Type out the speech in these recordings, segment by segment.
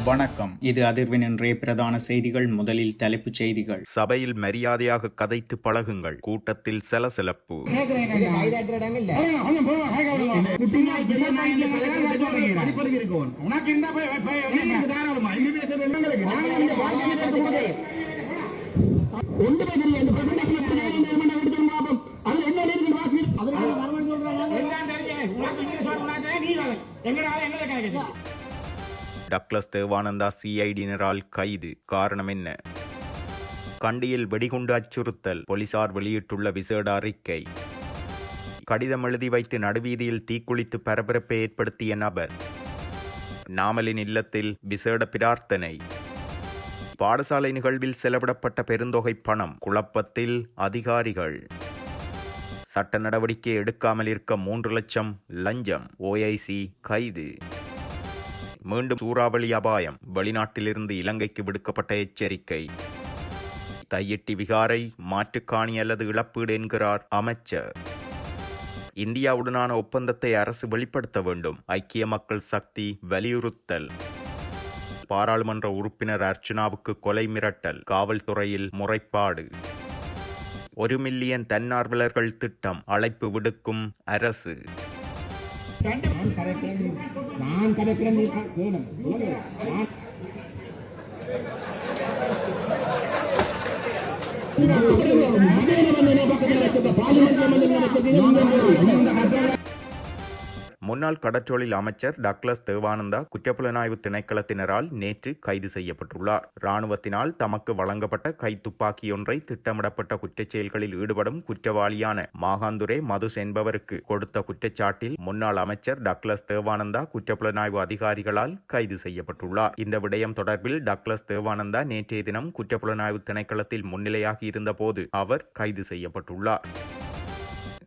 வணக்கம். இது அதிர்வின் இன்றைய பிரதான செய்திகள். முதலில் தலைப்புச் செய்திகள். சபையில் மரியாதையாக கதைத்து பழகுங்கள். கூட்டத்தில் சலசலப்பு. டக்ளஸ் தேவானந்தா சிஐடியினரால் கைது. காரணம் என்ன? கண்டியில் வெடிகுண்டு அச்சுறுத்தல். போலீசார் வெளியிட்டுள்ள விசேட அறிக்கை. கடிதம் எழுதி வைத்து நடுவீதியில் தீக்குளித்து பரபரப்பை ஏற்படுத்திய நபர். நாமலின் இல்லத்தில் விசேட பிரார்த்தனை. பாடசாலை நிகழ்வில் செலவிடப்பட்ட பெருந்தொகை பணம். குழப்பத்தில் அதிகாரிகள். சட்ட நடவடிக்கை எடுக்காமல் இருக்க 3 லட்சம் லஞ்சம். ஓஐசி கைது. மீண்டும் சூறாவளி அபாயம். வெளிநாட்டிலிருந்து இலங்கைக்கு விடுக்கப்பட்ட எச்சரிக்கை. தையிட்டி விகாரை மாற்றுக்காணி அல்லது இழப்பீடு என்கிறார் அமைச்சர். இந்தியாவுடனான ஒப்பந்தத்தை அரசு வெளிப்படுத்த வேண்டும். ஐக்கிய மக்கள் சக்தி வலியுறுத்தல். பாராளுமன்ற உறுப்பினர் அர்ச்சுனாவுக்கு கொலை மிரட்டல். காவல்துறையில் முறைப்பாடு. 1 மில்லியன் தன்னார்வலர்கள் திட்டம். அழைப்பு விடுக்கும் அரசு. முன்னாள் கடற்றொழில் அமைச்சர் டக்ளஸ் தேவானந்தா குற்றப்புலனாய்வு திணைக்களத்தினரால் நேற்று கைது செய்யப்பட்டுள்ளார். இராணுவத்தினால் தமக்கு வழங்கப்பட்ட கைத்துப்பாக்கியொன்றை திட்டமிடப்பட்ட குற்றச் செயல்களில் ஈடுபடும் குற்றவாளியான மாகாந்துரே மதுஸ் என்பவருக்கு கொடுத்த குற்றச்சாட்டில் முன்னாள் அமைச்சர் டக்ளஸ் தேவானந்தா குற்றப்புலனாய்வு அதிகாரிகளால் கைது செய்யப்பட்டுள்ளார். இந்த விடயம் தொடர்பில் டக்ளஸ் தேவானந்தா நேற்றைய தினம் குற்றப்புலனாய்வு திணைக்களத்தில் முன்னிலையாகி இருந்தபோது அவர் கைது செய்யப்பட்டுள்ளார்.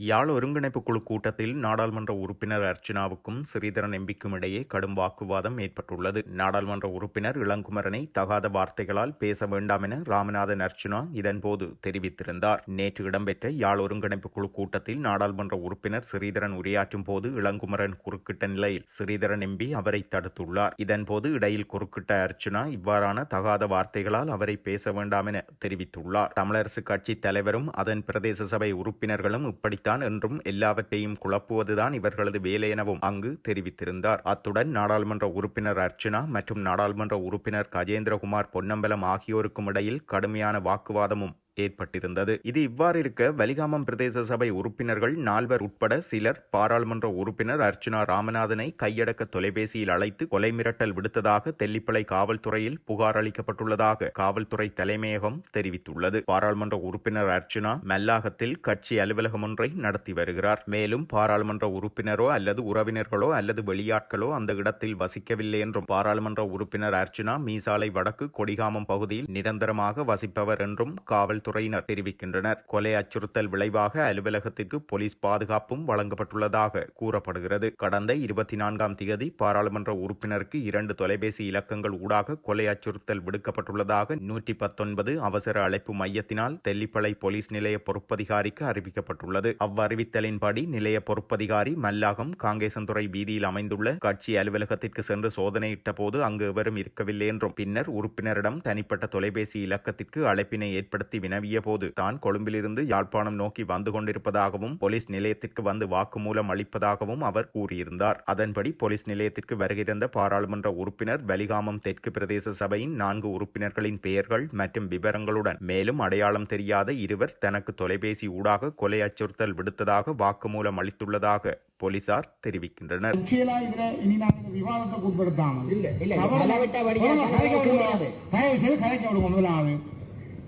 யாழ் ஒருங்கிணைப்பு குழு கூட்டத்தில் நாடாளுமன்ற உறுப்பினர் அர்ச்சுனாவுக்கும் ஸ்ரீதரன் எம்பிக்கும் இடையே கடும் வாக்குவாதம் ஏற்பட்டுள்ளது. நாடாளுமன்ற உறுப்பினர் இளங்குமரனை தகாத வார்த்தைகளால் பேச வேண்டாம் என ராமநாதன் அர்ச்சுனா இதன்போது தெரிவித்திருந்தார். நேற்று இடம்பெற்ற யாழ் ஒருங்கிணைப்பு குழு கூட்டத்தில் நாடாளுமன்ற உறுப்பினர் ஸ்ரீதரன் உரையாற்றும் போது இளங்குமரன் குறுக்கிட்ட நிலையில் ஸ்ரீதரன் எம்பி அவரை தடுத்துள்ளார். இதன்போது இடையில் குறுக்கிட்ட அர்ச்சுனா இவ்வாறான தகாத வார்த்தைகளால் அவரை பேச வேண்டாம் என தெரிவித்துள்ளார். தமிழரசு கட்சி தலைவரும் அதன் பிரதேச சபை உறுப்பினர்களும் இப்படித்தான் என்றும் எல்லாவற்றையும் குழப்புவதுதான் இவர்களது வேலை எனவும் அங்கு தெரிவித்திருந்தார். அத்துடன் நாடாளுமன்ற உறுப்பினர் அர்ச்சுனா மற்றும் நாடாளுமன்ற உறுப்பினர் கஜேந்திரகுமார் பொன்னம்பலம் ஆகியோருக்கும் இடையில் கடுமையான வாக்குவாதமும் ஏற்பட்டிருந்தது. இது இவ்வாறு இருக்க வலிகாமம் பிரதேச சபை உறுப்பினர்கள் 4 உட்பட சிலர் பாராளுமன்ற உறுப்பினர் அர்ச்சுனா ராமநாதனை கையடக்க தொலைபேசியில் அழைத்து கொலை மிரட்டல் விடுத்ததாக தெல்லிப்பளை காவல்துறையில் புகார் அளிக்கப்பட்டுள்ளதாக காவல்துறை தலைமையகம் தெரிவித்துள்ளது. பாராளுமன்ற உறுப்பினர் அர்ச்சுனா மல்லாகத்தில் கட்சி அலுவலகம் ஒன்றை நடத்தி வருகிறார். மேலும் பாராளுமன்ற உறுப்பினரோ அல்லது உறவினர்களோ அல்லது வெளியாட்களோ அந்த இடத்தில் வசிக்கவில்லை என்றும் பாராளுமன்ற உறுப்பினர் அர்ச்சுனா மீசாலை வடக்கு கொடிகாமம் பகுதியில் நிரந்தரமாக வசிப்பவர் என்றும் காவல்துறையினர் தெரிவிக்கின்றனர். கொலை அச்சுறுத்தல் விளைவாக அலுவலகத்திற்கு போலீஸ் பாதுகாப்பும் வழங்கப்பட்டுள்ளதாக கூறப்படுகிறது. கடந்த 24ஆம் தேதி பாராளுமன்ற உறுப்பினருக்கு 2 தொலைபேசி இலக்கங்கள் ஊடாக கொலை அச்சுறுத்தல் விடுக்கப்பட்டுள்ளதாக 119 அவசர அழைப்பு மையத்தினால் தெல்லிப்பளை போலீஸ் நிலைய பொறுப்பதிகாரிக்கு அறிவிக்கப்பட்டுள்ளது. அவ்வறிவித்தலின்படி நிலைய பொறுப்பதிகாரி மல்லாகம் காங்கேசன்துறை வீதியில் அமைந்துள்ள கட்சி அலுவலகத்திற்கு சென்று சோதனையிட்ட போது அங்கு எவரும் இருக்கவில்லை என்றும் பின்னர் உறுப்பினரிடம் தனிப்பட்ட தொலைபேசி இலக்கத்திற்கு அழைப்பினை ஏற்படுத்தி வினவிய போது தான் கொழும்பிலிருந்து யாழ்ப்பாணம் நோக்கி வந்து கொண்டிருப்பதாகவும் போலீஸ் நிலையத்திற்கு வந்து வாக்குமூலம் அளிப்பதாகவும் அவர் கூறியிருந்தார். அதன்படி போலீஸ் நிலையத்திற்கு வருகை தந்த பாராளுமன்ற உறுப்பினர் வலிகாமம் தெற்கு பிரதேச சபையின் 4 உறுப்பினர்களின் பெயர்கள் மற்றும் விவரங்களுடன் மேலும் அடையாளம் தெரியாத 2 தனக்கு தொலைபேசி ஊடாக கொலை அச்சுறுத்தல் விடுத்ததாக வாக்குமூலம் அளித்துள்ளதாக போலீசார் தெரிவிக்கின்றனர்.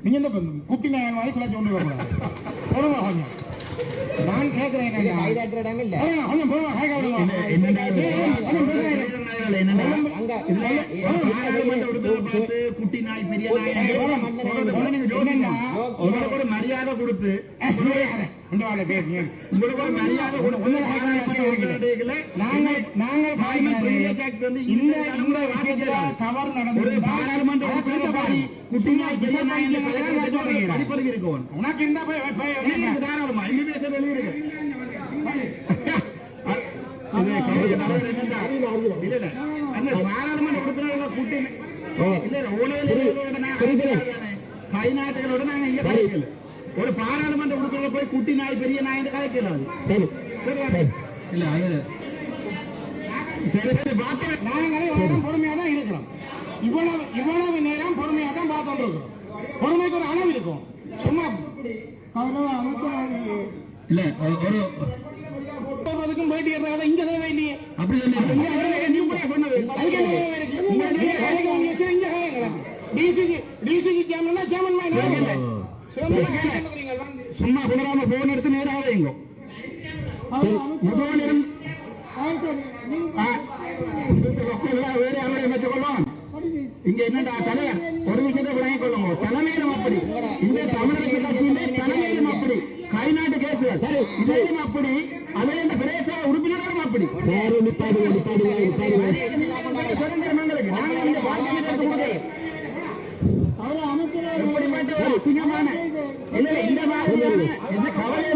நீங்க இந்த குட்டி நாயன் வாங்கி குழந்தை ஒன்று வரக்கூடாது. நான் கேட்கிறேன் குட்டி நாய் பெரிய மரியாதை கொடுத்து தவறு நடந்து உனக்கு பாராளுமன்ற உறுப்பினர்களை கூட்டி கைநாட்டுகளோட நாங்க இங்க கலைக்கல. ஒரு பாராளுமன்ற உறுப்பினரை போய் குட்டி நாய் பெரிய நாய் கலைக்கலாம். இல்ல நாங்க பொறுமையா தான் இருக்கிறோம். இவ்வளவு நேரம் பொறுமையா தான் பார்த்துட்டு இருக்கிறோம். பொறுமைக்கு ஒரு அளவு இருக்கும். சும்மா இல்ல ஒரு போயிட்டு இங்க தேவை இல்லையே அப்படி சொன்னது சும்மா குணராம போன் எடுத்து நேராக வைங்க. வேற அவரை அமைச்சுக்கொள்ளும். இங்க என்னடா தலைவர் ஒரு விஷயத்தை விளங்கிக் கொள்ளுங்க. தலைமையிலும் அப்படி இந்த தமிழக கட்சியிலே தலைமையிலும் அப்படி கைநாட்டு கேசுகள் சரி இதையும் அப்படி அதே இந்த பிரதேச உறுப்பினர்களும் அப்படி சிங்கமான என்ன கவலை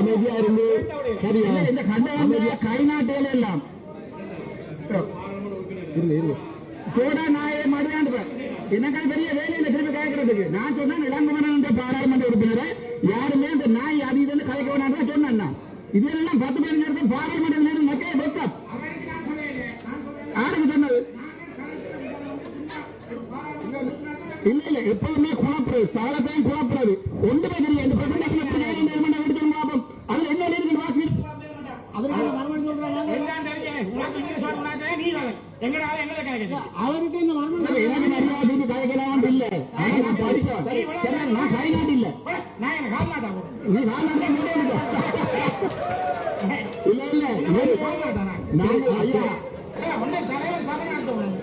அமைதியா இருந்து இந்த கண்ட கைநாட்டுகள் எல்லாம் கோடா நாயை மடியாண்டு எனக்கு பெரிய வேலையில திருப்பி கேட்கறதுக்கு நான் சொன்னேன். இளங்கமன பாராளுமன்ற உறுப்பினரை யாருமே இந்த நாய் அது இதுன்னு கலைக்க வேணாம் சொன்னேன். இதெல்லாம் 10 15 இடத்துல பாராளுமன்ற நேரம் மக்கள் வெக்கம் யாருக்கு சொன்னது இல்ல இல்ல எப்பவுமே குழப்பறது சாலத்தையும் குழப்பறது ஒன்றுமே தெரியாது. இந்த பிரசன்டேஷன் எப்படி எடுத்து லாபம் அதுல என்ன இருக்கு வாசி அவருக்கு கலைக்கலாம் இல்ல நான் கைநாட்டு இல்ல இல்ல இல்ல நான் ஐயா தலைவர் சபை நடத்துவோம்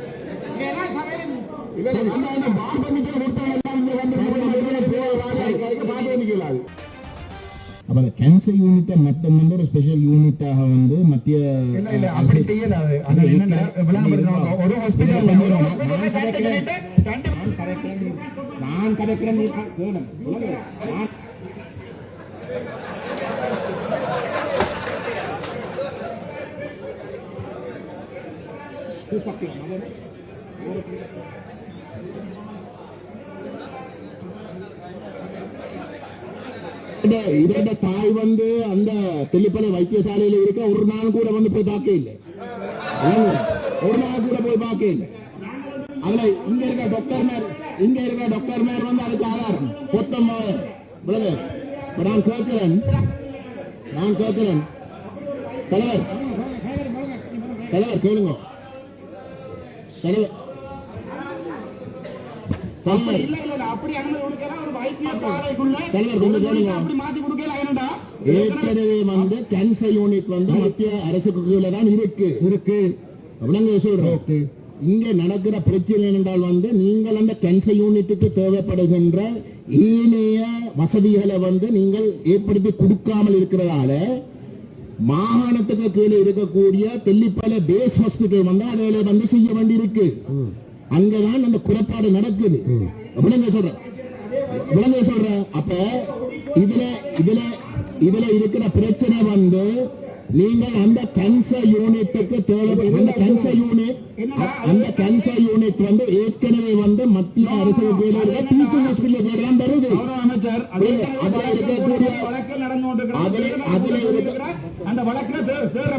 அப்ப கேன்சர் யூனிட்டை மட்டும் வந்து ஒரு ஸ்பெஷல் யூனிட்டாக வந்து மத்திய அப்படி செய்யலாது. ஒரு ஹாஸ்பிட்டல் நான் கரெக்டேன் இதோட தாய் வந்து அந்த தெல்லிப்பளை வைத்தியசாலையில இருக்க ஒரு நாள் கூட வந்து போய் பார்க்க இல்லை. ஒரு நாள் கூட போய் பார்க்க இல்லை. அதுல இங்க இருக்க டாக்டர் மேர் வந்து அதுக்கு ஆதாரம் மொத்தம் நான் கேட்கிறேன் தலைவர் கேளுங்க ஏற்கனவே வந்து கேன்சர் யூனிட் வந்து மத்திய அரசுக்கு கீழே தான் இருக்கு சொல்றோம். இங்க நடக்கிற பிரச்சனை என்றால் வந்து நீங்கள் அந்த கேன்சர் யூனிட்டுக்கு தேவைப்படுகின்ற ஏனைய வசதிகளை வந்து நீங்கள் ஏற்படுத்தி கொடுக்காமல் இருக்கிறதால மாகாணத்துக்கு கீழே இருக்கக்கூடிய தெல்லிப்பளை பேஸ் ஹாஸ்பிட்டல் வந்து அதை வந்து செய்ய வேண்டி இருக்கு. அங்கதான் அந்த குறைபாடு நடக்குது. விளங்க சொல்றேன். அப்ப இதுல இருக்கிற பிரச்சனை வந்து நீங்கள் அந்த கேன்சர் யூனிட்டுக்கு அந்த கேன்சர் யூனிட் வந்து ஏற்கனவே வந்து மத்திய அரசு கீழே இருக்க டீச்சிங் ஹாஸ்பிட்டல் கீழே தான் வருது. அமைச்சர் அதுல இருக்கக்கூடிய அதுல அந்த வழக்குல தேர்தல்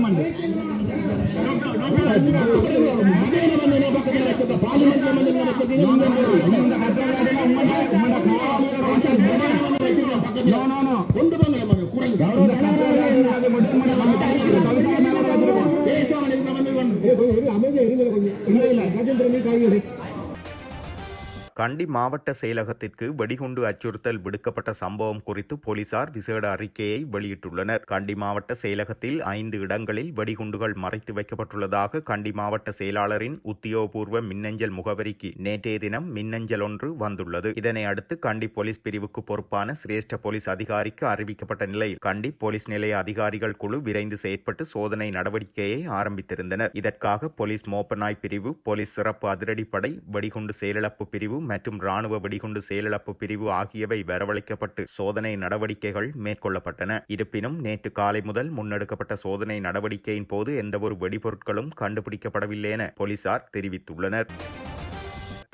கண்டி மாவட்ட செயலகத்திற்கு வெடிகுண்டு அச்சுறுத்தல் விடுக்கப்பட்ட சம்பவம் குறித்து போலீசார் விசேட அறிக்கையை வெளியிட்டுள்ளனர். கண்டி மாவட்ட செயலகத்தில் 5 இடங்களில் வெடிகுண்டுகள் மறைத்து வைக்கப்பட்டுள்ளதாக கண்டி மாவட்ட செயலாளரின் உத்தியோகபூர்வ மின்னஞ்சல் முகவரிக்கு நேற்றைய தினம் மின்னஞ்சல் ஒன்று வந்துள்ளது. இதனை அடுத்து கண்டி போலீஸ் பிரிவுக்கு பொறுப்பான சிரேஷ்ட போலீஸ் அதிகாரிக்கு அறிவிக்கப்பட்ட நிலையில் கண்டி போலீஸ் நிலைய அதிகாரிகள் குழு விரைந்து செயற்பட்டு சோதனை நடவடிக்கையை ஆரம்பித்திருந்தனர். இதற்காக போலீஸ் மோப்பநாய் பிரிவு, போலீஸ் சிறப்பு அதிரடிப்படை, வெடிகுண்டு செயலிழப்பு பிரிவு மற்றும் ராணுவ வெடிகுண்டு செயலிழப்பு பிரிவு ஆகியவை வரவழைக்கப்பட்டு சோதனை நடவடிக்கைகள் மேற்கொள்ளப்பட்டன. இருப்பினும் நேற்று காலை முதல் முன்னெடுக்கப்பட்ட சோதனை நடவடிக்கையின் போது எந்தவொரு வெடிபொருட்களும் கண்டுபிடிக்கப்படவில்லை என போலீசார் தெரிவித்துள்ளனர்.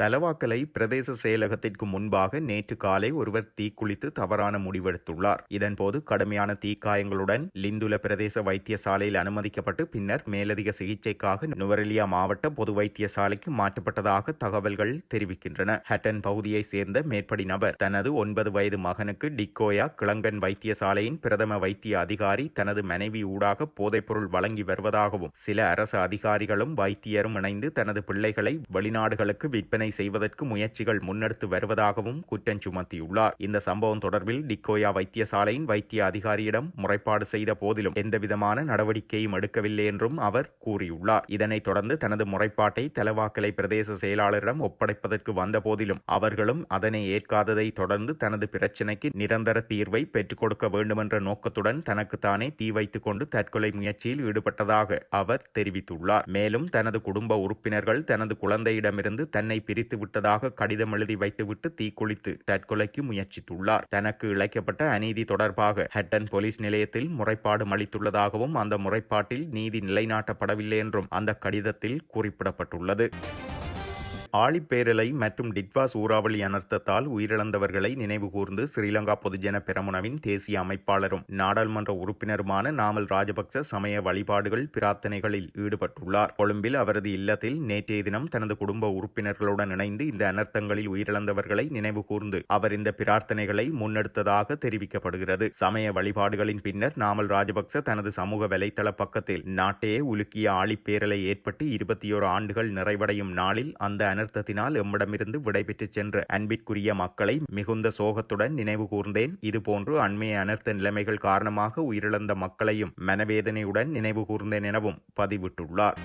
தலவாக்கலை பிரதேச செயலகத்திற்கு முன்பாக நேற்று காலை ஒருவர் தீக்குளித்து தவறான முடிவெடுத்துள்ளார். இதன்போது கடுமையான தீக்காயங்களுடன் லிந்துல பிரதேச வைத்தியசாலையில் அனுமதிக்கப்பட்டு பின்னர் மேலதிக சிகிச்சைக்காக நுவரெலியா மாவட்ட பொது வைத்தியசாலைக்கு மாற்றப்பட்டதாக தகவல்கள் தெரிவிக்கின்றன. ஹட்டன் பகுதியைச் சேர்ந்த மேற்படி நபர் தனது 9 வயது மகனுக்கு டிக்கோயா கிளங்கன் வைத்தியசாலையின் பிரதம வைத்திய அதிகாரி தனது மனைவி ஊடாக போதைப்பொருள் வழங்கி வருவதாகவும் சில அரசு அதிகாரிகளும் வைத்தியரும் இணைந்து தனது பிள்ளைகளை வெளிநாடுகளுக்கு விற்பனை செய்வதற்கு முயற்சிகள் முன்னெடுத்து வருவதாகவும் குற்றம் சுமத்தியுள்ளார். இந்த சம்பவம் தொடர்பில் டிக்கோயா வைத்தியசாலையின் வைத்திய அதிகாரியிடம் முறைப்பாடு செய்த போதிலும் எந்தவிதமான நடவடிக்கையும் எடுக்கவில்லை என்றும் அவர் கூறியுள்ளார். இதனைத் தொடர்ந்து தனது முறைப்பாட்டை தலவாக்கலை பிரதேச செயலாளரிடம் ஒப்படைப்பதற்கு வந்த போதிலும் அவர்களும் அதனை ஏற்காததை தொடர்ந்து தனது பிரச்சினைக்கு நிரந்தர தீர்வை பெற்றுக் கொடுக்க வேண்டுமென்ற நோக்கத்துடன் தனக்குத்தானே தீ வைத்துக் கொண்டு தற்கொலை முயற்சியில் ஈடுபட்டதாக அவர் தெரிவித்துள்ளார். மேலும் தனது குடும்ப உறுப்பினர்கள் தனது குழந்தையிடமிருந்து தன்னை பிரித்து விட்டதாக கடிதம் எழுதி வைத்துவிட்டு தீக்குளித்து தற்கொலைக்கு முயற்சித்துள்ளார். தனக்கு இழைக்கப்பட்ட அநீதி தொடர்பாக ஹட்டன் போலீஸ் நிலையத்தில் முறைப்பாடு அளித்துள்ளதாகவும் அந்த முறைப்பாட்டில் நீதி நிலைநாட்டப்படவில்லை என்றும் அந்த கடிதத்தில் குறிப்பிடப்பட்டுள்ளது. ஆழிப்பேரலை மற்றும் டிட்வா சூறாவளி அனர்த்தத்தால் உயிரிழந்தவர்களை நினைவுகூர்ந்து ஸ்ரீலங்கா பொதுஜன பெரமுனவின் தேசிய அமைப்பாளரும் நாடாளுமன்ற உறுப்பினருமான நாமல் ராஜபக்ச சமய வழிபாடுகள் பிரார்த்தனைகளில் ஈடுபட்டுள்ளார். கொழும்பில் அவரது இல்லத்தில் நேற்றைய தினம் தனது குடும்ப உறுப்பினர்களுடன் இணைந்து இந்த அனர்த்தங்களில் உயிரிழந்தவர்களை நினைவுகூர்ந்து அவர் இந்த பிரார்த்தனைகளை முன்னெடுத்ததாக தெரிவிக்கப்படுகிறது. சமய வழிபாடுகளின் பின்னர் நாமல் ராஜபக்ச தனது சமூக வலைதள பக்கத்தில் நாட்டையே உலுக்கிய ஆழிப்பேரலை ஏற்பட்டு 21 ஆண்டுகள் நிறைவடையும் நாளில் அந்த அனர்த்தத்தினால் எம்மிடமிருந்து விடைபெற்று சென்ற அன்பிற்குரிய மக்களை மிகுந்த சோகத்துடன் நினைவு கூர்ந்தேன். இதுபோன்று அண்மைய அனர்த்த நிலைமைகள் காரணமாக உயிரிழந்த மக்களையும் மனவேதனையுடன் நினைவு கூர்ந்தேன் எனவும் பதிவிட்டுள்ளார்.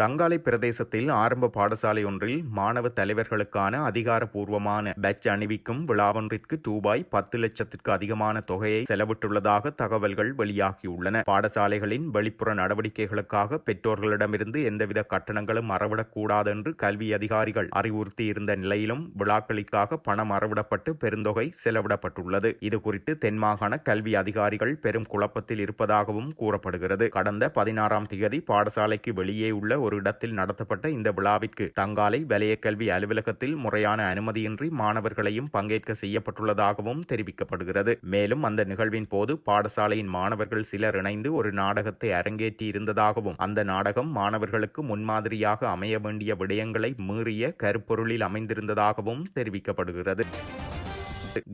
தங்காலை பிரதேசத்தில் ஆரம்ப பாடசாலை ஒன்றில் மாணவ தலைவர்களுக்கான அதிகாரப்பூர்வமான பேட்ஜ் அணிவிக்கும் விழாவொன்றிற்கு ரூபாய் 10 லட்சத்திற்கு அதிகமான தொகையை செலவிட்டுள்ளதாக தகவல்கள் வெளியாகியுள்ளன. பாடசாலைகளின் வெளிப்புற நடவடிக்கைகளுக்காக பெற்றோர்களிடமிருந்து எந்தவித கட்டணங்களும் அறவிடக்கூடாது என்று கல்வி அதிகாரிகள் அறிவுறுத்தி இருந்த நிலையிலும் விழாக்களுக்காக பணம் அறவிடப்பட்டு பெருந்தொகை செலவிடப்பட்டுள்ளது. இதுகுறித்து தென்மாகாண கல்வி அதிகாரிகள் பெரும் குழப்பத்தில் இருப்பதாகவும் கூறப்படுகிறது. கடந்த 16ஆம் தேதி பாடசாலைக்கு வெளியே உள்ள ஒரு இடத்தில் நடத்தப்பட்ட இந்த விழாவிற்கு தங்காலை வலய கல்வி அலுவலகத்தில் முறையான அனுமதியின்றி மாணவர்களையும் பங்கேற்க செய்யப்பட்டுள்ளதாகவும் தெரிவிக்கப்படுகிறது. மேலும் அந்த நிகழ்வின் போது பாடசாலையின் மாணவர்கள் சிலர் இணைந்து ஒரு நாடகத்தை அரங்கேற்றி இருந்ததாகவும் அந்த நாடகம் மாணவர்களுக்கு முன்மாதிரியாக அமைய வேண்டிய விடயங்களை மீறிய கருப்பொருளில் அமைந்திருந்ததாகவும் தெரிவிக்கப்படுகிறது.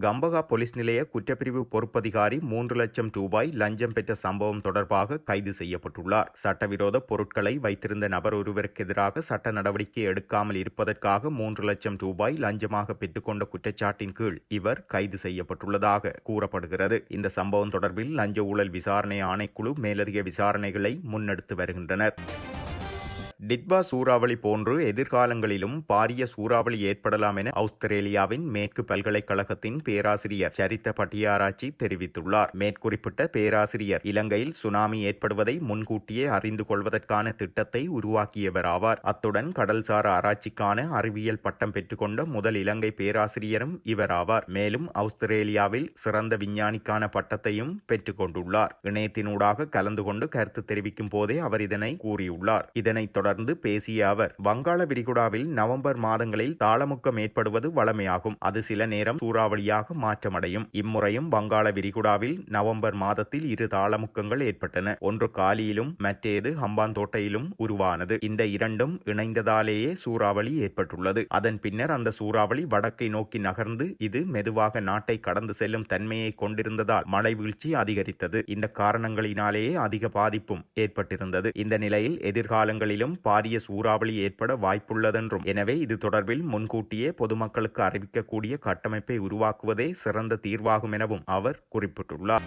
கம்பகா போலீஸ் நிலைய குற்றப்பிரிவு பொறுப்பதிகாரி 3 லட்சம் ரூபாய் லஞ்சம் பெற்ற சம்பவம் தொடர்பாக கைது செய்யப்பட்டுள்ளார். சட்டவிரோத பொருட்களை வைத்திருந்த நபர் ஒருவருக்கு எதிராக சட்ட நடவடிக்கை எடுக்காமல் இருப்பதற்காக 3 லட்சம் ரூபாய் லஞ்சமாக பெற்றுக்கொண்ட குற்றச்சாட்டின் கீழ் இவர் கைது செய்யப்பட்டுள்ளதாக கூறப்படுகிறது. இந்த சம்பவம் தொடர்பில் லஞ்ச ஊழல் விசாரணை ஆணைக்குழு மேலதிக விசாரணைகளை முன்னெடுத்து வருகின்றனர். டிட்வா சூறாவளி போன்று எதிர்காலங்களிலும் பாரிய சூறாவளி ஏற்படலாம் என ஆஸ்திரேலியாவின் மேற்கு பல்கலைக்கழகத்தின் பேராசிரியர் சரித்த பட்டியாராய்ச்சி தெரிவித்துள்ளார். மேற்குறிப்பிட்ட பேராசிரியர் இலங்கையில் சுனாமி ஏற்படுவதை முன்கூட்டியே அறிந்து கொள்வதற்கான திட்டத்தை உருவாக்கியவர் ஆவார். அத்துடன் கடல்சார் ஆராய்ச்சிக்கான அறிவியல் பட்டம் பெற்றுக்கொண்ட முதல் இலங்கை பேராசிரியரும் இவர் ஆவார். மேலும் ஆஸ்திரேலியாவில் சிறந்த விஞ்ஞானிக்கான பட்டத்தையும் பெற்றுக் கொண்டுள்ளார். இணையத்தினூடாக கலந்து கொண்டு கருத்து தெரிவிக்கும் போதே அவர் இதனை கூறியுள்ளார். இதனைத் தொடர்ந்து பேசிய அவர், வங்காள விரிகுடாவில் நவம்பர் மாதங்களில் தாளமுக்கம் ஏற்படுவது வழமையாகும். அது சில நேரம் சூறாவளியாக மாற்றமடையும். இம்முறையும் வங்காள விரிகுடாவில் நவம்பர் மாதத்தில் 2 தாளமுக்கங்கள் ஏற்பட்டன. ஒன்று காலியிலும் மற்றேது ஹம்பாந்தோட்டையிலும் உருவானது. இந்த இரண்டும் இணைந்ததாலேயே சூறாவளி ஏற்பட்டுள்ளது. அதன் பின்னர் அந்த சூறாவளி வடக்கை நோக்கி நகர்ந்து இது மெதுவாக நாட்டை கடந்து செல்லும் தன்மையை கொண்டிருந்ததால் மழை வீழ்ச்சி அதிகரித்தது. இந்த காரணங்களினாலேயே அதிக பாதிப்பும் ஏற்பட்டிருந்தது. இந்த நிலையில் எதிர்காலங்களிலும் பாரிய சூறாவளி ஏற்பட வாய்ப்புள்ளதென்றும் எனவே இது தொடர்பில் முன்கூட்டியே பொதுமக்களுக்கு அறிவிக்கக்கூடிய கட்டமைப்பை உருவாக்குவதே சிறந்த தீர்வாகும் எனவும் அவர் குறிப்பிட்டுள்ளார்.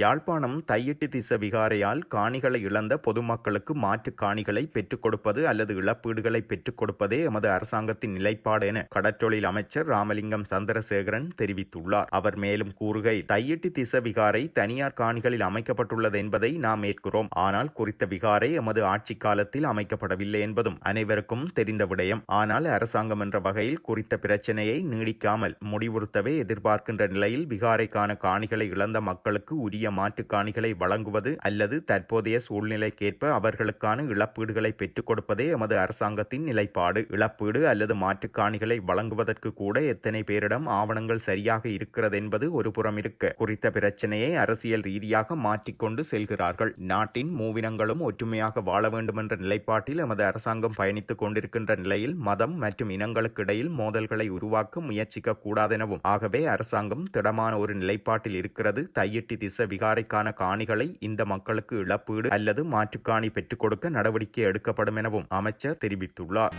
யாழ்ப்பாணம் தையிட்டி திஸ்ஸ விகாரையால் காணிகளை இழந்த பொதுமக்களுக்கு மாற்று காணிகளை பெற்றுக் கொடுப்பது அல்லது இழப்பீடுகளை பெற்றுக் கொடுப்பதே எமது அரசாங்கத்தின் நிலைப்பாடு என கடற்றொழில் அமைச்சர் ராமலிங்கம் சந்திரசேகரன் தெரிவித்துள்ளார். அவர் மேலும் கூறுகையில், தையிட்டி திஸ்ஸ விகாரை தனியார் காணிகளில் அமைக்கப்பட்டுள்ளது என்பதை நாம் ஏற்கிறோம். ஆனால் குறித்த விகாரை எமது ஆட்சி காலத்தில் அமைக்கப்படவில்லை என்பதும் அனைவருக்கும் தெரிந்த விடயம். ஆனால் அரசாங்கம் என்ற வகையில் குறித்த பிரச்சனையை நீடிக்காமல் முடிவுறுத்தவே எதிர்பார்க்கின்ற நிலையில் விகாரைக்கான காணிகளை இழந்த மக்களுக்கு உரிய மாற்று காணிகளை வழங்குவது அல்லது தற்போதைய சூழ்நிலைக்கேற்ப அவர்களுக்கான இழப்பீடுகளை பெற்றுக் கொடுப்பதே எமது அரசாங்கத்தின் நிலைப்பாடு. இழப்பீடு அல்லது மாற்று காணிகளை வழங்குவதற்கு கூட எத்தனை பேரிடம் ஆவணங்கள் சரியாக இருக்கிறது என்பது ஒரு புறம் இருக்க, குறித்த பிரச்சனையை அரசியல் ரீதியாக மாற்றிக்கொண்டு செல்கிறார்கள். நாட்டின் மூவினங்களும் ஒற்றுமையாக வாழ வேண்டும் என்ற நிலைப்பாட்டில் எமது அரசாங்கம் பயணித்துக் கொண்டிருக்கின்ற நிலையில் மதம் மற்றும் இனங்களுக்கு இடையில் மோதல்களை உருவாக்க முயற்சிக்க கூடாதெனவும், ஆகவே அரசாங்கம் திடமான ஒரு நிலைப்பாட்டில் இருக்கிறது. தையிட்டி திஸ்ஸ விகாரைக்கான காணிகளை இந்த மக்களுக்கு இழப்பீடு அல்லது மாற்றுக்காணி பெற்றுக் கொடுக்க நடவடிக்கை எடுக்கப்படும் எனவும் அமைச்சர் தெரிவித்துள்ளார்.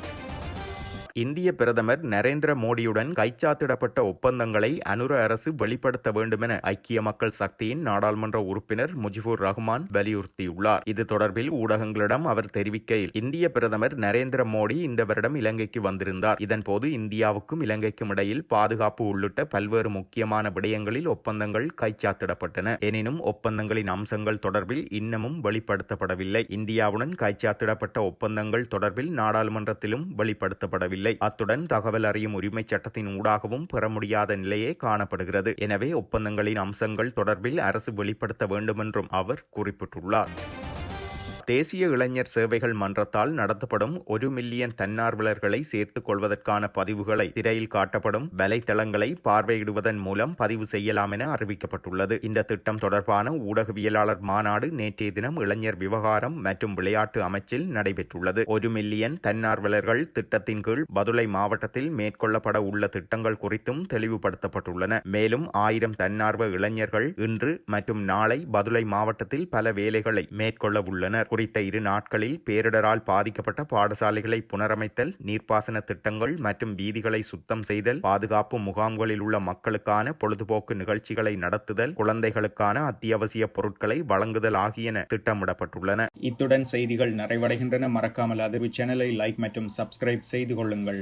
இந்திய பிரதமர் நரேந்திர மோடியுடன் கைச்சாத்திடப்பட்ட ஒப்பந்தங்களை அனுர அரசு வெளிப்படுத்த வேண்டும் என ஐக்கிய மக்கள் சக்தியின் நாடாளுமன்ற உறுப்பினர் முஜிபுர் ரஹ்மான் வலியுறுத்தியுள்ளார். இது தொடர்பில் ஊடகங்களிடம் அவர் தெரிவிக்கையில், இந்திய பிரதமர் நரேந்திர மோடி இந்த வருடம் இலங்கைக்கு வந்திருந்தார். இதன்போது இந்தியாவுக்கும் இலங்கைக்கும் இடையில் பாதுகாப்பு உள்ளிட்ட பல்வேறு முக்கியமான விடயங்களில் ஒப்பந்தங்கள் கைச்சாத்திடப்பட்டன. எனினும் ஒப்பந்தங்களின் அம்சங்கள் தொடர்பில் இன்னமும் வெளிப்படுத்தப்படவில்லை. இந்தியாவுடன் கைச்சாத்திடப்பட்ட ஒப்பந்தங்கள் தொடர்பில் நாடாளுமன்றத்திலும் வெளிப்படுத்தப்படவில்லை. அத்துடன் தகவல் அறியும் உரிமை சட்டத்தின் ஊடாகவும் பெற முடியாத நிலையே காணப்படுகிறது. எனவே ஒப்பந்தங்களின் அம்சங்கள் தொடர்பில் அரசு வெளிப்படுத்த வேண்டும் என்றும் அவர் குறிப்பிட்டுள்ளார். தேசிய இளைஞர் சேவைகள் மன்றத்தால் நடத்தப்படும் 1 மில்லியன் தன்னார்வலர்களை சேர்த்துக் கொள்வதற்கான பதிவுகளை திரையில் காட்டப்படும் வலைத்தளங்களை பார்வையிடுவதன் மூலம் பதிவு செய்யலாம் என அறிவிக்கப்பட்டுள்ளது. இந்த திட்டம் தொடர்பான ஊடகவியலாளர் மாநாடு நேற்றைய தினம் இளைஞர் விவகாரம் மற்றும் விளையாட்டு அமைச்சில் நடைபெற்றுள்ளது. 1 மில்லியன் தன்னார்வலர்கள் திட்டத்தின் கீழ் பதுளை மாவட்டத்தில் மேற்கொள்ளப்பட உள்ள திட்டங்கள் குறித்தும் தெளிவுபடுத்தப்பட்டுள்ளன. மேலும் 1000 தன்னார்வ இளைஞர்கள் இன்று மற்றும் நாளை பதுளை மாவட்டத்தில் பல வேலைகளை மேற்கொள்ள உள்ளனர். குறித்த 2 நாட்களில் பேரிடரால் பாதிக்கப்பட்ட பாடசாலைகளை புனரமைத்தல், நீர்ப்பாசன திட்டங்கள் மற்றும் வீதிகளை சுத்தம் செய்தல், பாதுகாப்பு முகாம்களில் உள்ள மக்களுக்கான பொழுதுபோக்கு நிகழ்ச்சிகளை நடத்துதல், குழந்தைகளுக்கான அத்தியாவசிய பொருட்களை வழங்குதல் ஆகியன திட்டமிடப்பட்டுள்ளன. இத்துடன் செய்திகள் நிறைவடைகின்றன. மறக்காமல் அதிர்வு சேனலை லைக் மற்றும் சப்ஸ்கிரைப் செய்து கொள்ளுங்கள்.